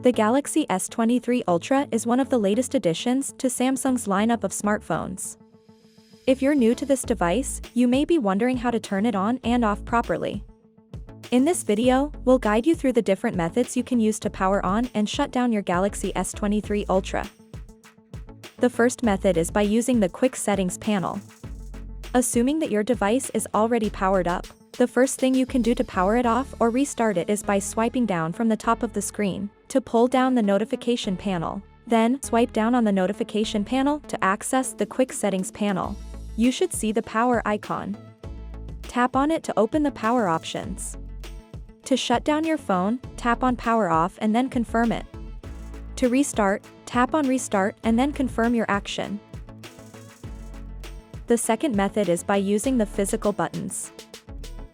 The Galaxy S23 Ultra is one of the latest additions to Samsung's lineup of smartphones. If you're new to this device, you may be wondering how to turn it on and off properly. In this video, we'll guide you through the different methods you can use to power on and shut down your Galaxy S23 Ultra. The first method is by using the Quick Settings panel. Assuming that your device is already powered up, the first thing you can do to power it off or restart it is by swiping down from the top of the screen to pull down the notification panel. Then, swipe down on the notification panel to access the Quick Settings panel. You should see the power icon. Tap on it to open the power options. To shut down your phone, tap on Power Off and then confirm it. To restart, tap on Restart and then confirm your action. The second method is by using the physical buttons.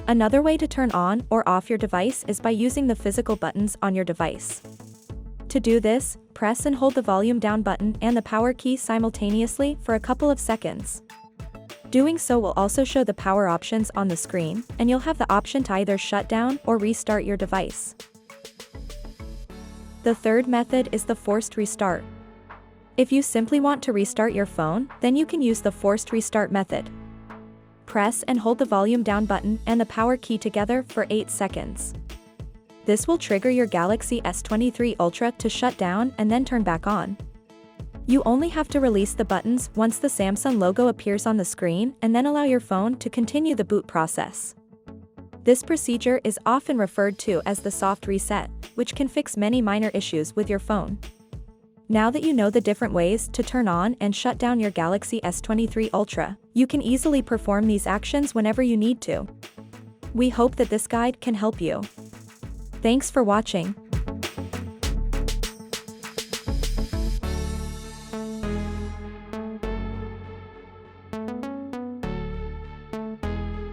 Another way to turn on or off your device is by using the physical buttons on your device. To do this, press and hold the volume down button and the power key simultaneously for a couple of seconds. Doing so will also show the power options on the screen, and you'll have the option to either shut down or restart your device. The third method is the forced restart. If you simply want to restart your phone, then you can use the forced restart method. Press and hold the volume down button and the power key together for 8 seconds. This will trigger your Galaxy S23 Ultra to shut down and then turn back on. You only have to release the buttons once the Samsung logo appears on the screen and then allow your phone to continue the boot process. This procedure is often referred to as the soft reset, which can fix many minor issues with your phone. Now that you know the different ways to turn on and shut down your Galaxy S23 Ultra, you can easily perform these actions whenever you need to. We hope that this guide can help you. Thanks for watching.